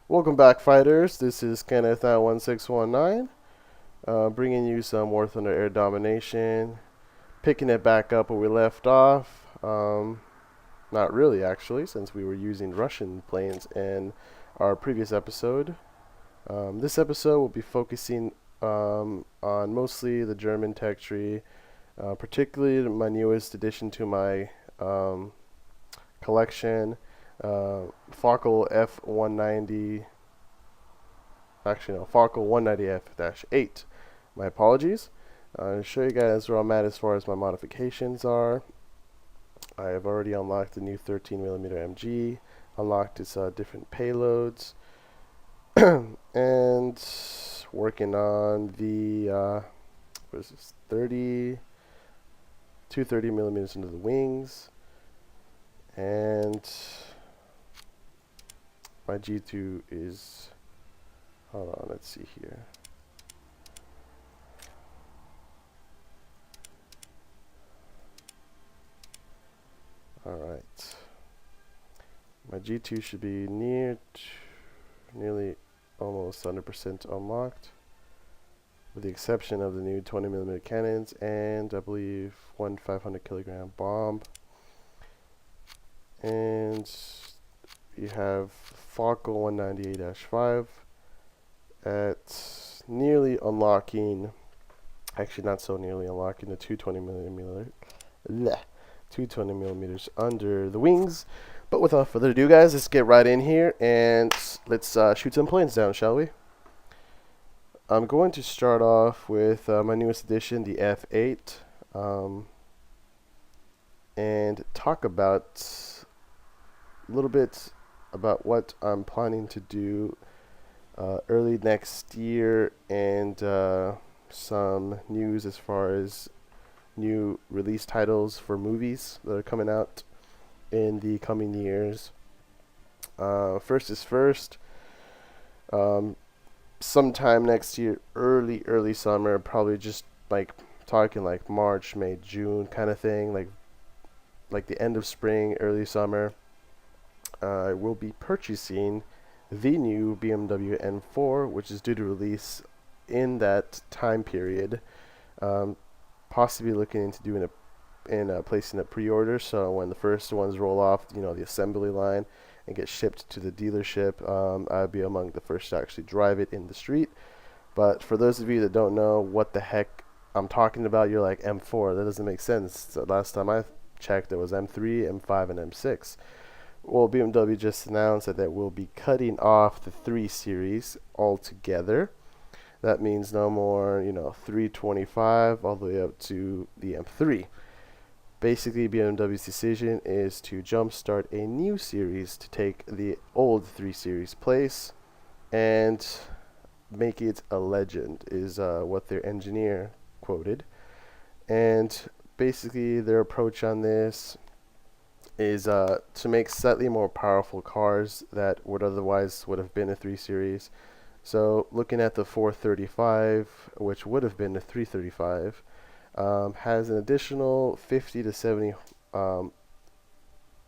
Welcome back, fighters. This is Kenneth at 1619, bringing you some War Thunder Air Domination, picking it back up where we left off. Not really, actually, since we were using Russian planes in our previous episode. This episode will be focusing on mostly the German tech tree, particularly my newest addition to my collection. Fockel F190, actually no, Fockel 190F-8. My apologies. I'll show you guys where I'm at as far as my modifications are. I have already unlocked the new 13mm MG, unlocked its different payloads, and working on the, what is this, 230mm into the wings, and my G2 is, hold on, let's see here. Alright. My G2 should be nearly almost 100% unlocked, with the exception of the new 20mm cannons and I believe one 500 kilogram bomb. And you have Fockel 198-5 at nearly unlocking, actually not so nearly unlocking, the 220 millimeters under the wings. But without further ado, guys, let's get right in here and let's shoot some planes down, shall we? I'm going to start off with my newest addition, the F8, and talk about a little bit about what I'm planning to do early next year, and some news as far as new release titles for movies that are coming out in the coming years. First is first. Sometime next year, early summer, probably just like talking like March, May, June kind of thing, like the end of spring, early summer. I will be purchasing the new BMW M4, which is due to release in that time period. Possibly looking into doing placing a pre-order, so when the first ones roll off, the assembly line and get shipped to the dealership, I'll be among the first to actually drive it in the street. But for those of you that don't know what the heck I'm talking about, you're like, M4, that doesn't make sense. So last time I checked, it was M3, M5, and M6. Well, BMW just announced that they will be cutting off the 3 Series altogether. That means no more, 325 all the way up to the M3. Basically, BMW's decision is to jumpstart a new series to take the old 3 Series place and make it a legend, is what their engineer quoted. And basically, their approach on this is to make slightly more powerful cars that would have been a 3 Series. So looking at the 435, which would have been a 335, has an additional 50 to 70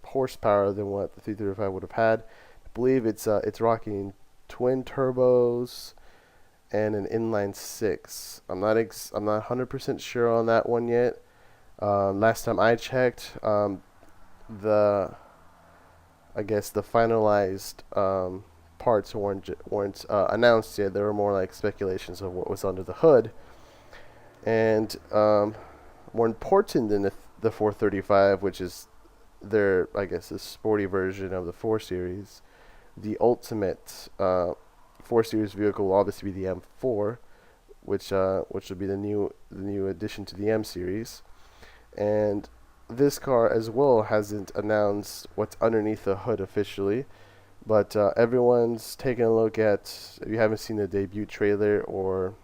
horsepower than what the 335 would have had. I believe it's rocking twin turbos and an inline 6. I'm not 100% sure on that one yet. Last time I checked, the finalized parts weren't announced yet. There were more like speculations of what was under the hood. And more important than the 435, which is their, the sporty version of the 4 Series, the ultimate 4 Series vehicle will obviously be the M4, which will be the new addition to the M Series. And this car as well hasn't announced what's underneath the hood officially, but everyone's taking a look at, if you haven't seen the debut trailer or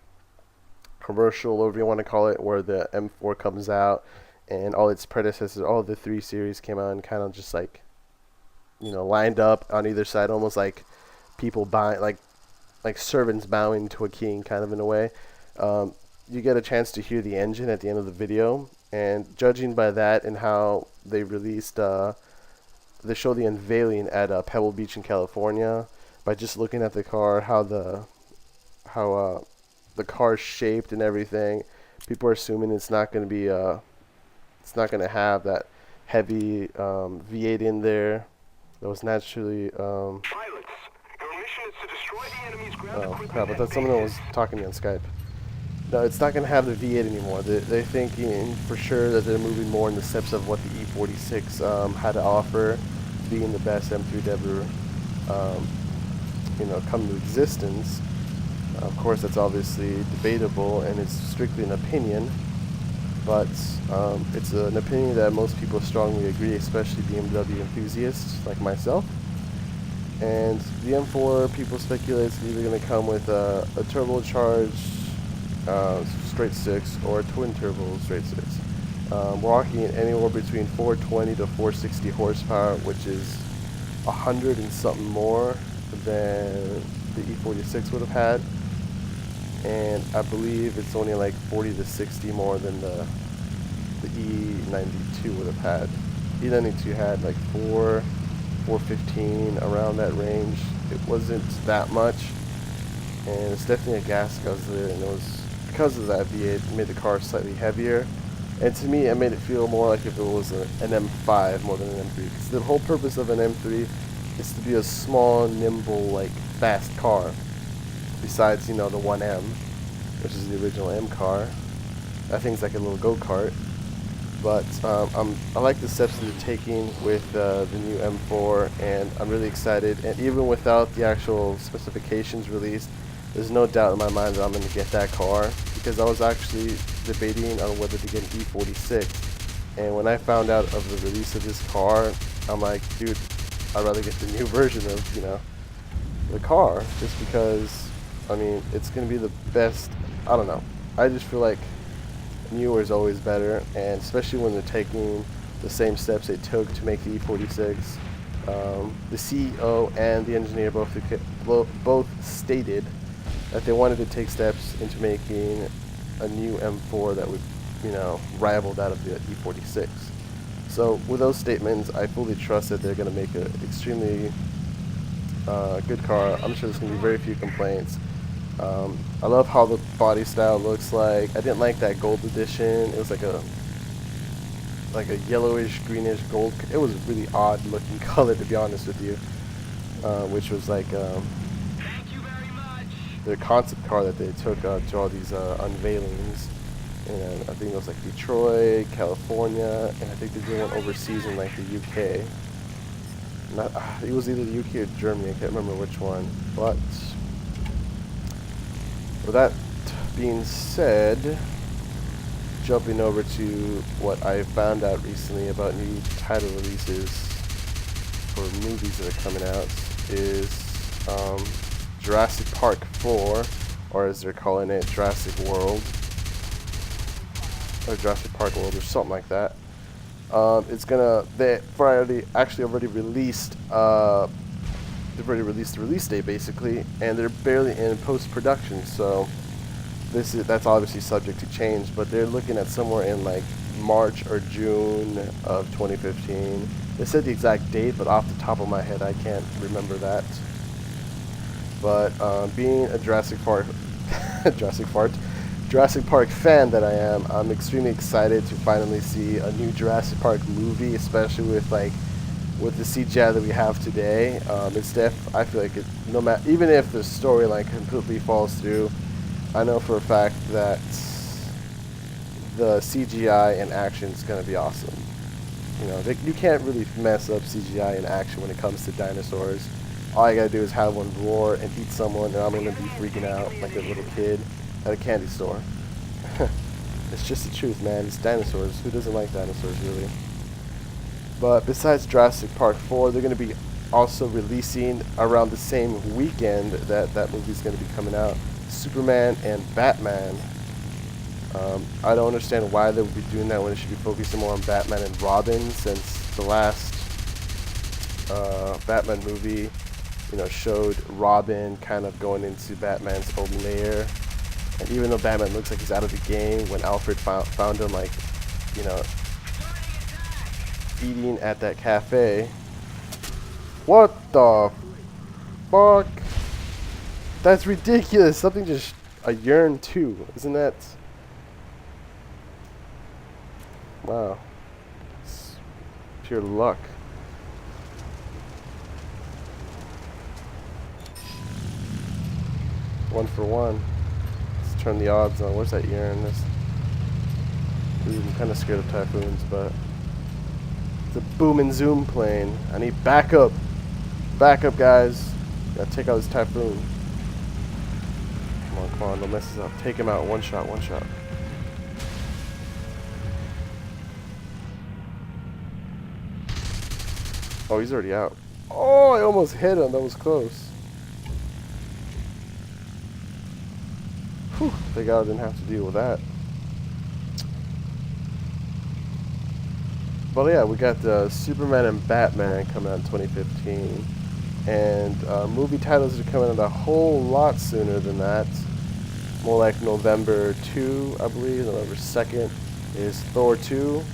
commercial, whatever you want to call it, where the M4 comes out and all its predecessors, all the 3 Series came out and kind of just like, lined up on either side, almost like people buying, like servants bowing to a king, kind of in a way. Um, you get a chance to hear the engine at the end of the video, and judging by that and how they show the unveiling at Pebble Beach in California. By just looking at the car, how the car's shaped and everything, people are assuming it's not going to have that heavy V8 in there. That was naturally. Oh crap! I thought someone was talking to me on Skype. No, it's not going to have the V8 anymore. They're thinking for sure that they're moving more in the steps of what the E46 had to offer, being the best M3 to ever, come to existence. Of course, that's obviously debatable, and it's strictly an opinion. But it's an opinion that most people strongly agree, especially BMW enthusiasts like myself. And the M4, people speculate it's either going to come with a turbocharged straight six or a twin turbo straight six. Walking anywhere between 420 to 460 horsepower, which is 100 and something more than the E46 would have had. And I believe it's only like 40 to 60 more than the E92 would have had. E92 had like 415 around that range. It wasn't that much, and it's definitely a gas guzzler, and it was because of that V8 made the car slightly heavier. And to me, it made it feel more like if it was an M5 more than an M3. Because the whole purpose of an M3 is to be a small, nimble, like fast car. Besides, the 1M, which is the original M car. That thing's like a little go-kart. But I like the steps that they're taking with the new M4, and I'm really excited. And even without the actual specifications released, there's no doubt in my mind that I'm going to get that car, because I was actually debating on whether to get an E46. And when I found out of the release of this car, I'm like, dude, I'd rather get the new version of, the car, just because, it's going to be the best. I don't know. I just feel like newer is always better, and especially when they're taking the same steps they took to make the E46. The CEO and the engineer both stated that they wanted to take steps into making a new M4 that would, rival that of the E46. So with those statements, I fully trust that they're going to make an extremely good car. I'm sure there's going to be very few complaints. I love how the body style looks like. I didn't like that gold edition. It was like a yellowish, greenish gold. It was a really odd looking color, to be honest with you. Which was like their concept car that they took to all these unveilings. And I think it was like Detroit, California, and I think they did one overseas in like the UK. It was either the UK or Germany. I can't remember which one, but. With that being said, jumping over to what I found out recently about new title releases for movies that are coming out is Jurassic Park 4, or as they're calling it, Jurassic World, or Jurassic Park World, or something like that. They've already released the release date, basically, and they're barely in post-production, so that's obviously subject to change, but they're looking at somewhere in like March or June of 2015. They said the exact date, but off the top of my head I can't remember that. But being a Jurassic Park fan that I am, I'm extremely excited to finally see a new Jurassic Park movie, especially with the CGI that we have today. I feel like even if the storyline completely falls through, I know for a fact that the CGI and action is going to be awesome. You can't really mess up CGI and action when it comes to dinosaurs. All you gotta do is have one roar and eat someone, and I'm gonna be freaking out like a little kid at a candy store. It's just the truth, man. It's dinosaurs. Who doesn't like dinosaurs, really? But besides Jurassic Park 4, they're going to be also releasing around the same weekend that movie's going to be coming out, Superman and Batman. I don't understand why they would be doing that when it should be focusing more on Batman and Robin, since the last Batman movie, showed Robin kind of going into Batman's old lair. And even though Batman looks like he's out of the game, when Alfred found him, like, you know, eating at that cafe. What the fuck? That's ridiculous. Something just a yearn too, isn't that? Wow, it's pure luck. One for one. Let's turn the odds on. Where's that yearn? I'm kind of scared of typhoons, but it's a boom and zoom plane. I need backup. Backup, guys. Gotta take out this typhoon. Come on, don't mess this up. Take him out. One shot, one shot. Oh, he's already out. Oh, I almost hit him. That was close. Whew, thank God I didn't have to deal with that. But yeah, we got Superman and Batman coming out in 2015. And movie titles are coming out a whole lot sooner than that. More like November 2, I believe. November 2nd is Thor 2.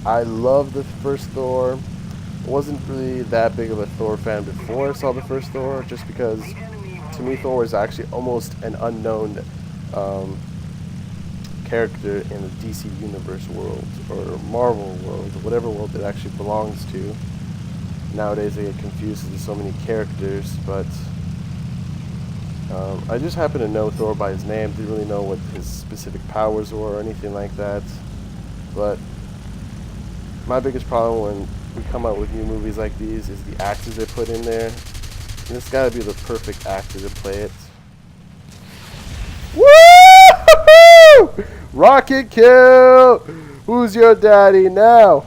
I love the first Thor. Wasn't really that big of a Thor fan before I saw the first Thor, just because to me Thor is actually almost an unknown character in the DC Universe world or Marvel world, or whatever world it actually belongs to. Nowadays I get confused because there's so many characters, but I just happen to know Thor by his name. Didn't really know what his specific powers were or anything like that. But my biggest problem when we come out with new movies like these is the actors they put in there. And it's got to be the perfect actor to play it. Woo! Rocket kill! Who's your daddy now?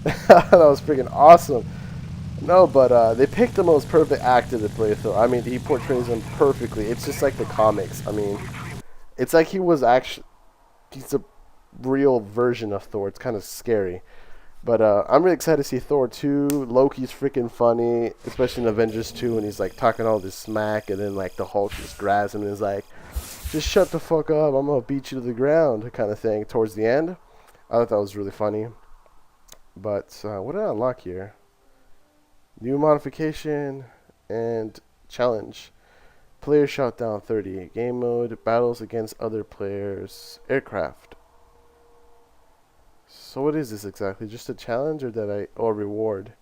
That was freaking awesome. No, but they picked the most perfect actor to play Thor. I mean, he portrays him perfectly. It's just like the comics. I mean, it's like he's a real version of Thor. It's kind of scary. But I'm really excited to see Thor 2. Loki's freaking funny, especially in Avengers 2 when he's like talking all this smack, and then like the Hulk just grabs him and is like, just shut the fuck up, I'm gonna beat you to the ground, kind of thing towards the end. I thought that was really funny. But what did I unlock here? New modification and challenge. Player shot down 30. Game mode, battles against other players. Aircraft. So what is this exactly? Just a challenge or reward?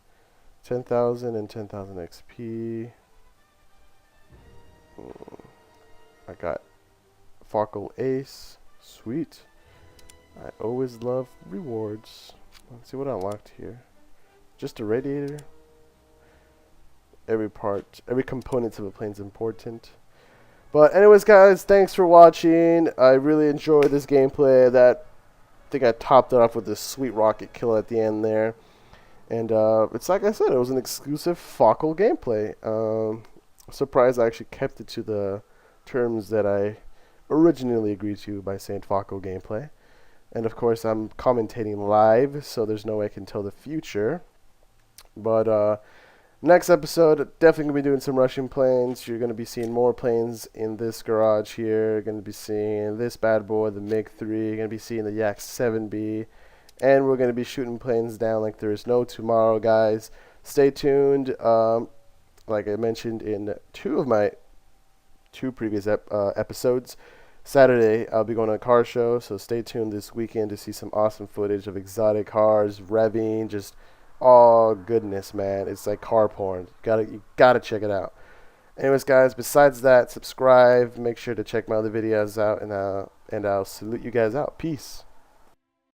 10,000 and 10,000 XP. I got Farkle Ace. Sweet. I always love rewards. Let's see what I unlocked here. Just a radiator. Every component of a plane is important. But anyways, guys, thanks for watching. I really enjoyed this gameplay. I think I topped it off with this sweet rocket kill at the end there. And it's like I said, it was an exclusive Farkle gameplay. Surprised I actually kept it to the terms that I originally agreed to by saying Farkle gameplay. And of course, I'm commentating live, so there's no way I can tell the future. But next episode, definitely going to be doing some Russian planes. You're going to be seeing more planes in this garage here. You're going to be seeing this bad boy, the MiG-3. You're going to be seeing the Yak 7B. And we're going to be shooting planes down like there is no tomorrow, guys. Stay tuned. Like I mentioned in two previous episodes, Saturday I'll be going to a car show, so stay tuned this weekend to see some awesome footage of exotic cars, revving, just oh goodness, man, it's like car porn. You gotta check it out. Anyways, guys, besides that, subscribe, make sure to check my other videos out, and I'll salute you guys out. Peace.